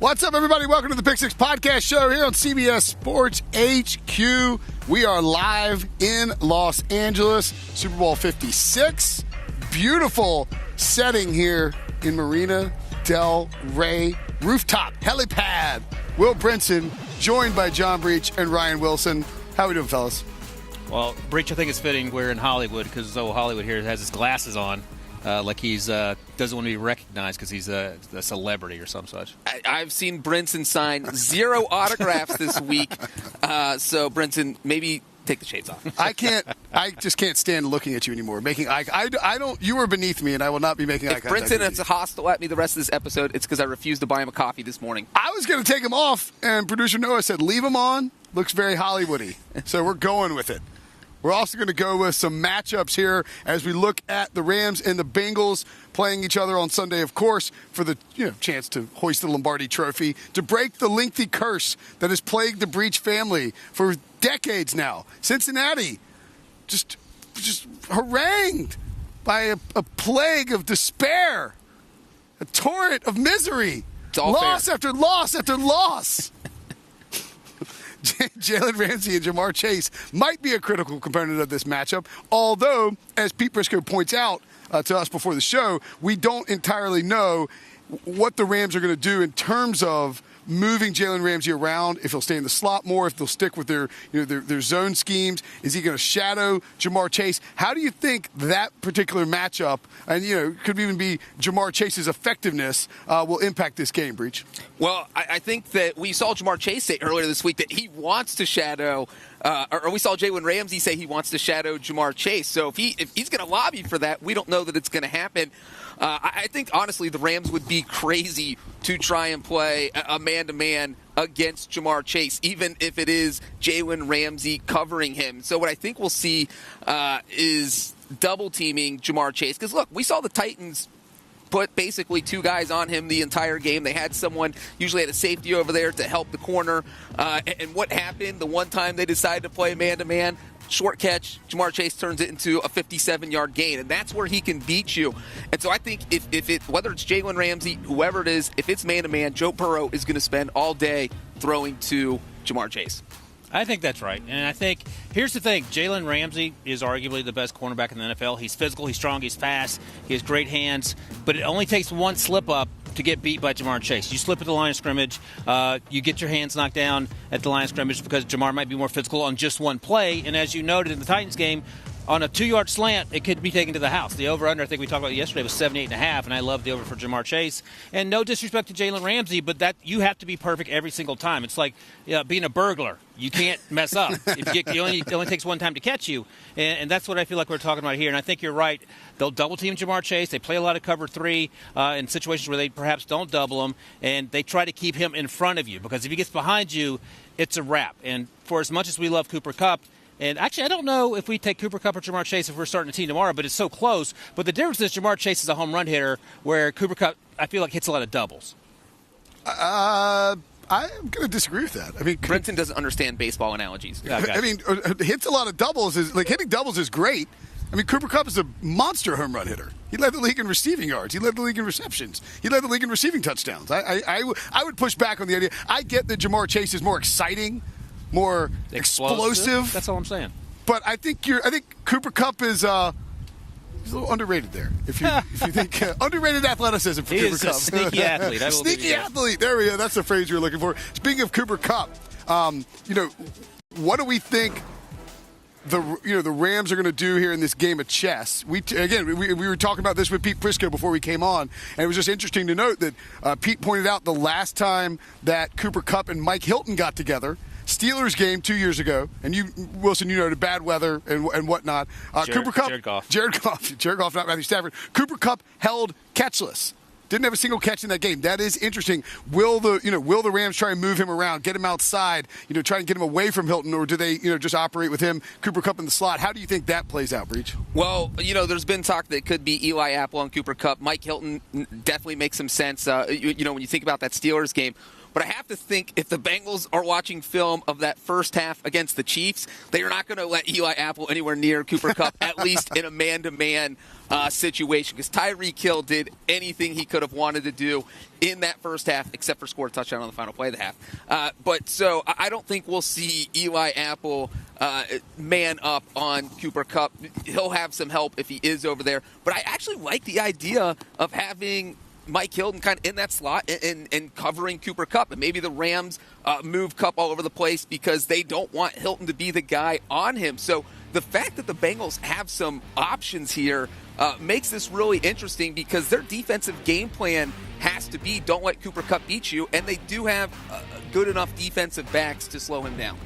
What's up, everybody? Welcome to the Pick Six Podcast Show here on CBS Sports HQ. We are live in Los Angeles, Super Bowl 56. Beautiful setting here in Marina Del Rey. Rooftop helipad. Will Brinson, joined by John Breach and Ryan Wilson. How we doing, fellas? Well, Breach, I think it's fitting we're in Hollywood because Hollywood here has his glasses on. Like he's doesn't want to be recognized because he's a celebrity or some such. I've seen Brinson sign 0 autographs this week. So, Brinson, maybe take the shades off. I just can't stand looking at you anymore. Making eye. I don't. You are beneath me, and I will not be making eye contact. If Brinson is hostile at me the rest of this episode, it's because I refused to buy him a coffee this morning. I was going to take him off, and producer Noah said, "Leave him on. Looks very Hollywoody." So we're going with it. We're also going to go with some matchups here as we look at the Rams and the Bengals playing each other on Sunday, of course, for the chance to hoist the Lombardi Trophy, to break the lengthy curse that has plagued the Breach family for decades now. Cincinnati just harangued by a plague of despair, a torrent of misery, loss after loss after loss. Jalen Ramsey and Jamar Chase might be a critical component of this matchup, although, as Pete Briscoe points out to us before the show, we don't entirely know what the Rams are going to do in terms of moving Jalen Ramsey around, if he'll stay in the slot more, if they'll stick with their zone schemes. Is he going to shadow Jamar Chase? How do you think that particular matchup, and could even be Jamar Chase's effectiveness, will impact this game, Breach? Well, I think that we saw Jamar Chase say earlier this week that he wants to shadow, or we saw Jalen Ramsey say he wants to shadow Jamar Chase. So if he's going to lobby for that, we don't know that it's going to happen. I think, honestly, the Rams would be crazy to try and play a man-to-man against Jamar Chase, even if it is Jalen Ramsey covering him. So what I think we'll see is double-teaming Jamar Chase. Because, look, we saw the Titans put basically 2 guys on him the entire game. They had someone, usually had a safety over there to help the corner. And what happened the one time they decided to play man-to-man? Short catch, Jamar Chase turns it into a 57-yard gain, and that's where he can beat you. And so I think whether it's Jalen Ramsey, whoever it is, if it's man-to-man, Joe Burrow is going to spend all day throwing to Jamar Chase. I think that's right. And I think, here's the thing, Jalen Ramsey is arguably the best cornerback in the NFL. He's physical, he's strong, he's fast, he has great hands, but it only takes one slip-up to get beat by Jamar Chase. You slip at the line of scrimmage, you get your hands knocked down at the line of scrimmage because Jamar might be more physical on just one play. And as you noted in the Titans game, on a 2-yard slant, it could be taken to the house. The over-under, I think we talked about yesterday, was 78.5, and I love the over for Jamar Chase. And no disrespect to Jalen Ramsey, but that you have to be perfect every single time. It's like being a burglar. You can't mess up. It only takes one time to catch you. And that's what I feel like we're talking about here. And I think you're right. They'll double-team Jamar Chase. They play a lot of cover 3 in situations where they perhaps don't double him, and they try to keep him in front of you because if he gets behind you, it's a wrap. And for as much as we love Cooper Kupp, and actually, I don't know if we take Cooper Kupp or Jamar Chase if we're starting a team tomorrow, but it's so close. But the difference is Jamar Chase is a home run hitter, where Cooper Kupp, I feel like, hits a lot of doubles. I'm going to disagree with that. I mean, Brenton doesn't understand baseball analogies. I mean, hits a lot of doubles. Hitting doubles is great. I mean, Cooper Kupp is a monster home run hitter. He led the league in receiving yards. He led the league in receptions. He led the league in receiving touchdowns. I would push back on the idea. I get that Jamar Chase is more exciting, more explosive. That's all I'm saying. But I think Cooper Kupp is he's a little underrated there. If you think underrated athleticism for Cooper Kupp. He is a sneaky athlete. Sneaky athlete. There we go. That's the phrase you were looking for. Speaking of Cooper Kupp, what do we think the Rams are going to do here in this game of chess? We were talking about this with Pete Briscoe before we came on, and it was just interesting to note that Pete pointed out the last time that Cooper Kupp and Mike Hilton got together, Steelers game 2 years ago, and you, Wilson, the bad weather and whatnot. Cooper Kupp, Jared Goff, not Matthew Stafford. Cooper Kupp held catchless. Didn't have a single catch in that game. That is interesting. Will the Rams try and move him around, get him outside, try and get him away from Hilton, or do they, just operate with him, Cooper Kupp in the slot? How do you think that plays out, Breach? Well, there's been talk that it could be Eli Apple and Cooper Kupp. Mike Hilton definitely makes some sense. When you think about that Steelers game. but I have to think if the Bengals are watching film of that first half against the Chiefs, they are not going to let Eli Apple anywhere near Cooper Kupp, at least in a man-to-man situation, because Tyreek Hill did anything he could have wanted to do in that first half, except for score a touchdown on the final play of the half. But so I don't think we'll see Eli Apple man up on Cooper Kupp. He'll have some help if he is over there. But I actually like the idea of having Mike Hilton kind of in that slot and covering Cooper Kupp. And maybe the Rams move Kupp all over the place because they don't want Hilton to be the guy on him. So the fact that the Bengals have some options here makes this really interesting, because their defensive game plan has to be don't let Cooper Kupp beat you, and they do have good enough defensive backs to slow him down.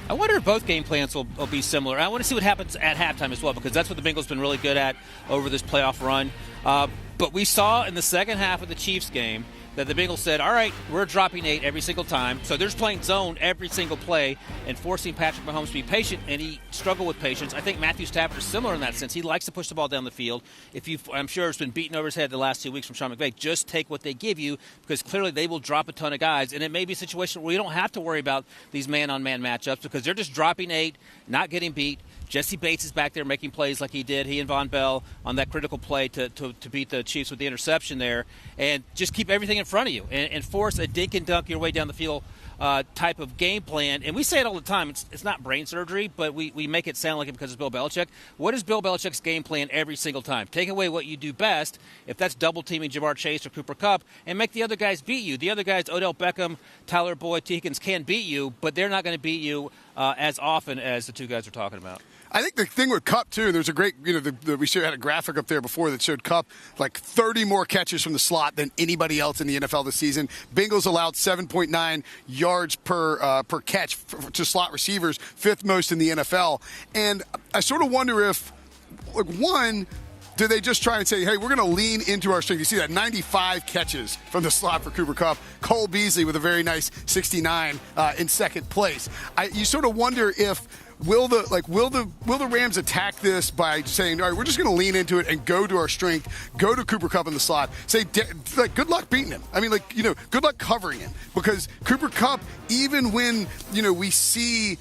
I wonder if both game plans will be similar. I want to see what happens at halftime as well, because that's what the Bengals have been really good at over this playoff run. But we saw in the second half of the Chiefs game that the Bengals said, all right, we're dropping 8 every single time. So they're just playing zone every single play and forcing Patrick Mahomes to be patient, and he struggled with patience. I think Matthew Stafford is similar in that sense. He likes to push the ball down the field. I'm sure it's been beaten over his head the last 2 weeks from Sean McVay. Just take what they give you, because clearly they will drop a ton of guys, and it may be a situation where you don't have to worry about these man-on-man matchups, because they're just dropping 8, not getting beat. Jesse Bates is back there making plays like he did. He and Von Bell on that critical play to beat the Chiefs with the interception there. And just keep everything in front of you and force a dink and dunk your way down the field type of game plan. And we say it all the time. It's not brain surgery, but we make it sound like it because it's Bill Belichick. What is Bill Belichick's game plan every single time? Take away what you do best, if that's double-teaming Jamar Chase or Cooper Kupp, and make the other guys beat you. The other guys, Odell Beckham, Tyler Boyd, T. Higgins, can beat you, but they're not going to beat you as often as the two guys are talking about. I think the thing with Kupp, too, there's a great, we had a graphic up there before that showed Kupp like 30 more catches from the slot than anybody else in the NFL this season. Bengals allowed 7.9 yards per catch to slot receivers, 5th most in the NFL. And I sort of wonder if, like, one, do they just try and say, hey, we're going to lean into our strength? You see that 95 catches from the slot for Cooper Kupp. Cole Beasley with a very nice 69 in second place. You sort of wonder if will the Rams attack this by saying, all right, we're just going to lean into it and go to our strength, go to Cooper Kupp in the slot, say, like, good luck beating him. I mean, like, good luck covering him, because Cooper Kupp, even when, we see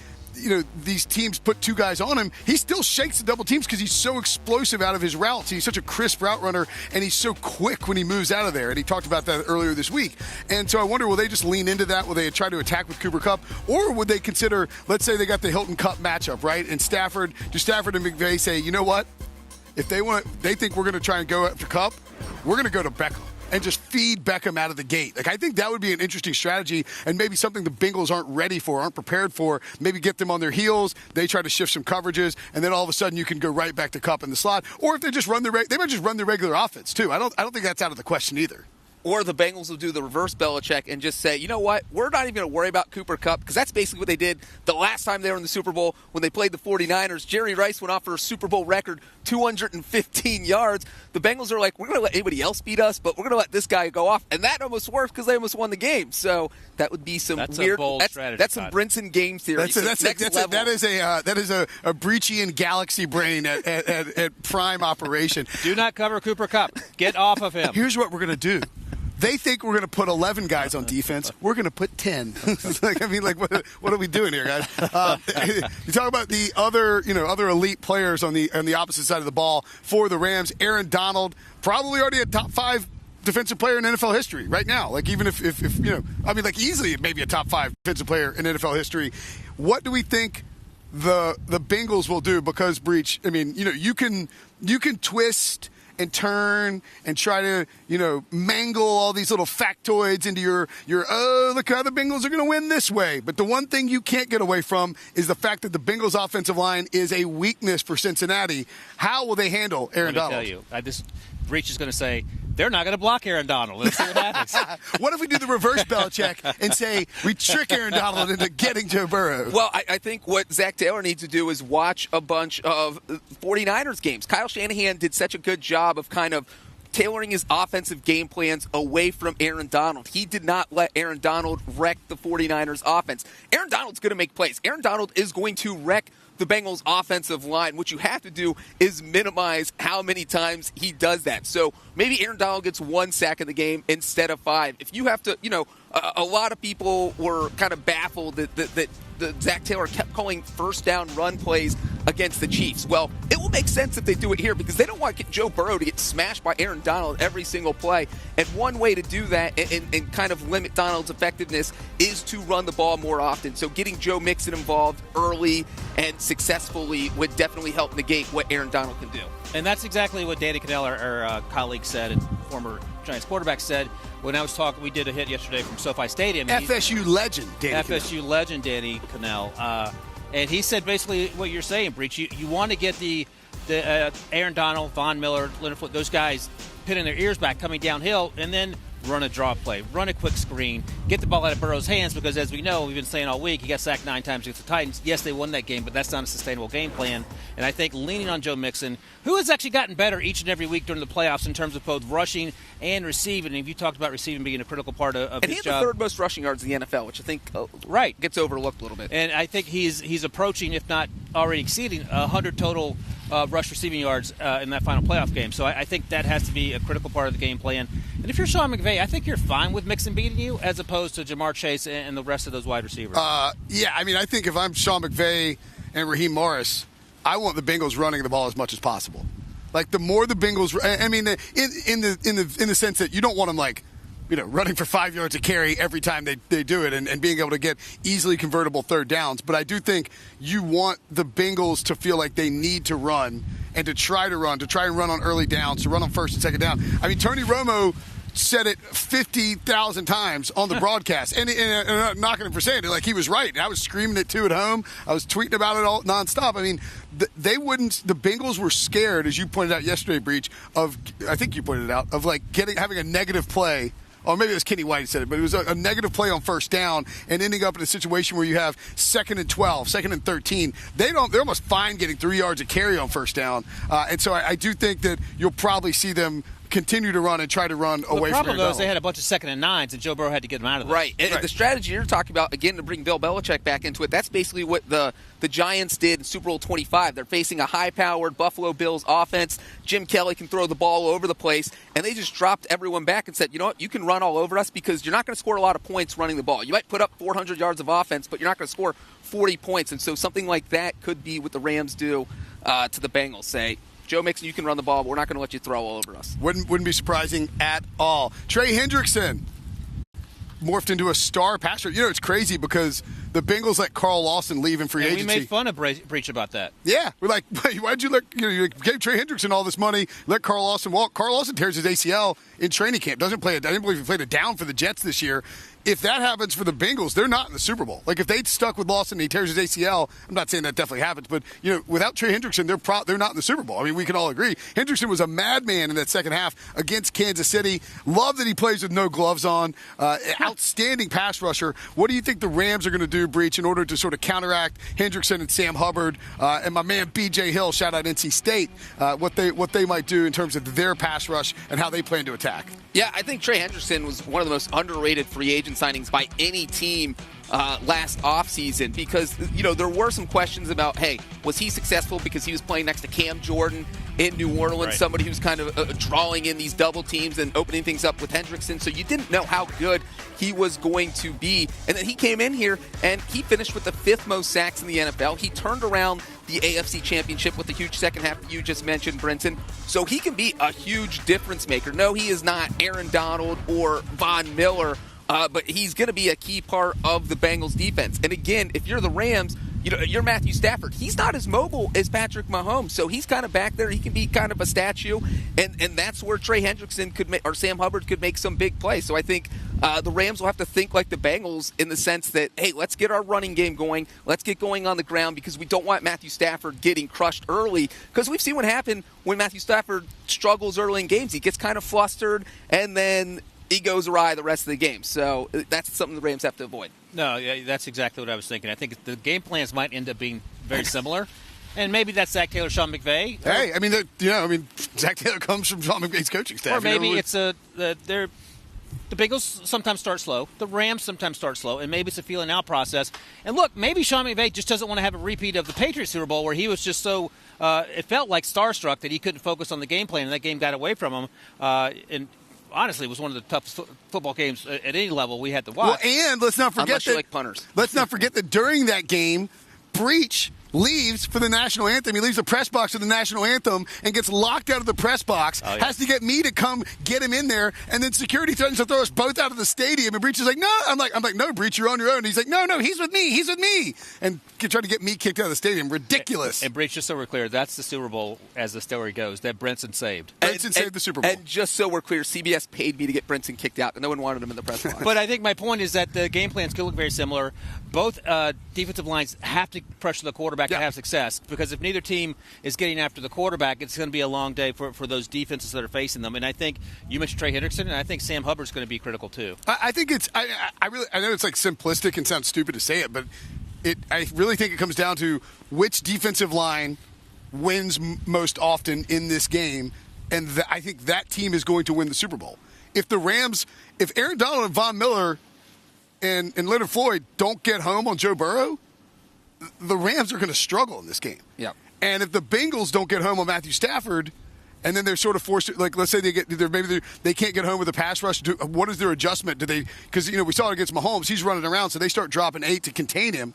these teams put 2 guys on him, he still shakes the double teams because he's so explosive out of his routes. He's such a crisp route runner, and he's so quick when he moves out of there. And he talked about that earlier this week. And so I wonder, will they just lean into that? Will they try to attack with Cooper Kupp? Or would they consider, let's say they got the Hilton Kupp matchup, right? And Stafford and McVay say, you know what? If they think we're going to try and go after Kupp, we're going to go to Beckham and just feed Beckham out of the gate. Like, I think that would be an interesting strategy, and maybe something the Bengals aren't ready for, aren't prepared for. Maybe get them on their heels. They try to shift some coverages, and then all of a sudden you can go right back to Kupp in the slot. Or if they just they might just run their regular offense too. I don't think that's out of the question either. Or the Bengals will do the reverse Belichick and just say, you know what, we're not even going to worry about Cooper Kupp, because that's basically what they did the last time they were in the Super Bowl when they played the 49ers. Jerry Rice went off for a Super Bowl record 215 yards. The Bengals are like, we're going to let anybody else beat us, but we're going to let this guy go off. And that almost worked because they almost won the game. So that would be some weird. A bold strategy. That's some Brinson game theory. That is a Breachian galaxy brain at prime operation. Do not cover Cooper Kupp. Get off of him. Here's what we're going to do. They think we're going to put 11 guys on defense. We're going to put 10. What are we doing here, guys? You talk about the other elite players on the opposite side of the ball for the Rams. Aaron Donald, probably already a top 5 defensive player in NFL history right now. Like, even if easily maybe a top 5 defensive player in NFL history. What do we think the Bengals will do? Because, Breach, you can twist and turn and try to, mangle all these little factoids into your look how the Bengals are going to win this way. But the one thing you can't get away from is the fact that the Bengals offensive line is a weakness for Cincinnati. How will they handle Aaron Donald? Let me tell you, Breach is going to say, they're not going to block Aaron Donald. Let's see what happens. What if we do the reverse Belichick and say we trick Aaron Donald into getting Joe Burrow? Well, I think what Zach Taylor needs to do is watch a bunch of 49ers games. Kyle Shanahan did such a good job of kind of tailoring his offensive game plans away from Aaron Donald. He did not let Aaron Donald wreck the 49ers offense. Aaron Donald's going to make plays. Aaron Donald is going to wreck the Bengals offensive line. What you have to do is minimize how many times he does that. So maybe Aaron Donald gets 1 sack in the game instead of 5. If you have to, a lot of people were kind of baffled that Zach Taylor kept calling first down run plays against the Chiefs. Well, it will make sense if they do it here because they don't want to get Joe Burrow to get smashed by Aaron Donald every single play. And one way to do that and kind of limit Donald's effectiveness is to run the ball more often. So getting Joe Mixon involved early and successfully would definitely help negate what Aaron Donald can do. And that's exactly what Danny Cannell, our colleague, said, and former Giants quarterback said when I was talking. We did a hit yesterday from SoFi Stadium. FSU legend, Danny FSU legend, Danny Cannell. And he said basically what you're saying, Breach. You want to get the Aaron Donald, Von Miller, Leonard Floyd, those guys pinning their ears back coming downhill, and then run a draw play, run a quick screen, get the ball out of Burrow's hands because, as we know, we've been saying all week, he got sacked 9 times against the Titans. Yes, they won that game, but that's not a sustainable game plan. And I think leaning on Joe Mixon, who has actually gotten better each and every week during the playoffs in terms of both rushing and receiving. And if you talked about receiving being a critical part of his job. And he had the third most rushing yards in the NFL, which I think gets overlooked a little bit. And I think he's approaching, if not already exceeding, 100 total rush receiving yards in that final playoff game. So I think that has to be a critical part of the game plan. And if you're Sean McVay, I think you're fine with Mixon beating you as opposed to Jamar Chase and the rest of those wide receivers. Yeah, I mean, I think if I'm Sean McVay and Raheem Morris, I want the Bengals running the ball as much as possible. Like, the more the Bengals, I mean, in the sense that you don't want them, like, running for 5 yards a carry every time they do it and being able to get easily convertible third downs. But I do think you want the Bengals to feel like they need to run and to try and run on early downs, to run on first and second down. I mean, Tony Romo said it 50,000 times on the broadcast, and I'm not going to for saying it. Like, he was right. I was screaming it too at home. I was tweeting about it all nonstop. I mean, the Bengals were scared, as you pointed out yesterday, Breach, I think you pointed it out, of like having a negative play. Or maybe it was Kenny White who said it, but it was a negative play on first down and ending up in a situation where you have 2nd and 12, 2nd and 13. They're almost fine getting 3 yards a carry on first down. And so I do think that you'll probably see them continue to run and try to run away from the problem, though, is they had a bunch of 2nd and 9s, and Joe Burrow had to get them out of there. Right. And the strategy you're talking about, again, to bring Bill Belichick back into it, that's basically what the Giants did in Super Bowl 25. They're facing a high-powered Buffalo Bills offense. Jim Kelly can throw the ball all over the place, and they just dropped everyone back and said, you know what, you can run all over us because you're not going to score a lot of points running the ball. You might put up 400 yards of offense, but you're not going to score 40 points. And so something like that could be what the Rams do to the Bengals. Say, Joe Mixon, you can run the ball, but we're not going to let you throw all over us. Wouldn't be surprising at all. Trey Hendrickson morphed into a star passer. It's crazy because the Bengals let Carl Lawson leave in free agency. We made fun of Breach about that. Yeah. We're like, why'd you you gave Trey Hendrickson all this money, let Carl Lawson walk. Carl Lawson tears his ACL in training camp. I didn't believe he played it down for the Jets this year. If that happens for the Bengals, they're not in the Super Bowl. Like, if they stuck with Lawson and he tears his ACL, I'm not saying that definitely happens, but, without Trey Hendrickson, they're not in the Super Bowl. I mean, we can all agree. Hendrickson was a madman in that second half against Kansas City. Love that he plays with no gloves on. Outstanding pass rusher. What do you think the Rams are going to do, Breach, in order to sort of counteract Hendrickson and Sam Hubbard and my man B.J. Hill, shout out NC State, what they might do in terms of their pass rush and how they plan to attack? Yeah, I think Trey Hendrickson was one of the most underrated free agent signings by any team last offseason because, there were some questions about, hey, was he successful because he was playing next to Cam Jordan in New Orleans, right? Somebody who's kind of drawing in these double teams and opening things up with Hendrickson, so you didn't know how good he was going to be. And then he came in here and he finished with the 5th most sacks in the NFL. He turned around the AFC Championship with the huge second half that you just mentioned, Brinson. So he can be a huge difference maker. No, he is not Aaron Donald or Von Miller, but he's going to be a key part of the Bengals defense. And again, if you're the Rams, you're Matthew Stafford. He's not as mobile as Patrick Mahomes, so he's kind of back there. He can be kind of a statue, and that's where Trey Hendrickson could make, or Sam Hubbard could make some big plays. So I think the Rams will have to think like the Bengals in the sense that, hey, let's get our running game going. Let's get going on the ground because we don't want Matthew Stafford getting crushed early because we've seen what happened when Matthew Stafford struggles early in games. He gets kind of flustered, and then he goes awry the rest of the game. So that's something the Rams have to avoid. No, yeah, that's exactly what I was thinking. I think the game plans might end up being very similar. And maybe that's Zach Taylor, Sean McVay. Hey, I mean, Zach Taylor comes from Sean McVay's coaching staff. Or maybe it's the Bengals sometimes start slow. The Rams sometimes start slow. And maybe it's a feeling out process. And look, maybe Sean McVay just doesn't want to have a repeat of the Patriots Super Bowl where he was just so it felt like starstruck that he couldn't focus on the game plan and that game got away from him. And honestly was one of the toughest football games at any level we had to watch. Well, and let's not forget like punters. Let's not forget that during that game, Breach leaves for the national anthem. He leaves the press box for the national anthem and gets locked out of the press box. Oh, yeah. Has to get me to come get him in there, and then security threatens to throw us both out of the stadium. And Breach is like, "No," I'm like, "No, Breach, you're on your own." And he's like, "No, he's with me," and trying to get me kicked out of the stadium. Ridiculous. And Breach, just so we're clear, that's the Super Bowl, as the story goes, that Brinson saved. Brinson saved the Super Bowl. And just so we're clear, CBS paid me to get Brinson kicked out, and no one wanted him in the press box. But I think my point is that the game plans could look very similar. Both defensive lines have to pressure the quarterback to have success, because if neither team is getting after the quarterback, it's going to be a long day for those defenses that are facing them. And I think you mentioned Trey Hendrickson, and I think Sam Hubbard's going to be critical too. I think it's I know it's like simplistic and sounds stupid to say it, but I really think it comes down to which defensive line wins most often in this game, and I think that team is going to win the Super Bowl. If Aaron Donald and Von Miller and Leonard Floyd don't get home on Joe Burrow, the Rams are going to struggle in this game. Yeah. And if the Bengals don't get home on Matthew Stafford, and then they're sort of forced to, like, let's say they can't get home with a pass rush. What is their adjustment? Do they? Because we saw it against Mahomes. He's running around, so they start dropping 8 to contain him.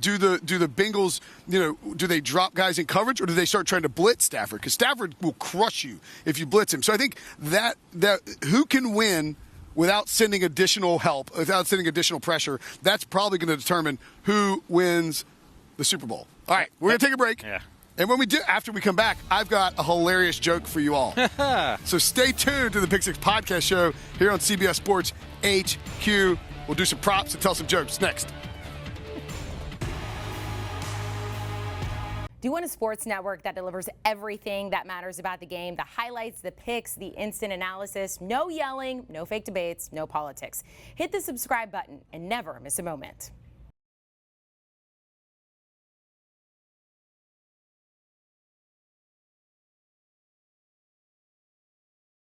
Do the Bengals? Do they drop guys in coverage, or do they start trying to blitz Stafford? Because Stafford will crush you if you blitz him. So I think that who can win without sending additional help, without sending additional pressure, that's probably going to determine who wins the Super Bowl. All right, we're going to take a break. Yeah. And when we do, after we come back, I've got a hilarious joke for you all. So stay tuned to the Pick Six Podcast Show here on CBS Sports HQ. We'll do some props and tell some jokes next. Do you want a sports network that delivers everything that matters about the game? The highlights, the picks, the instant analysis, no yelling, no fake debates, no politics. Hit the subscribe button and never miss a moment.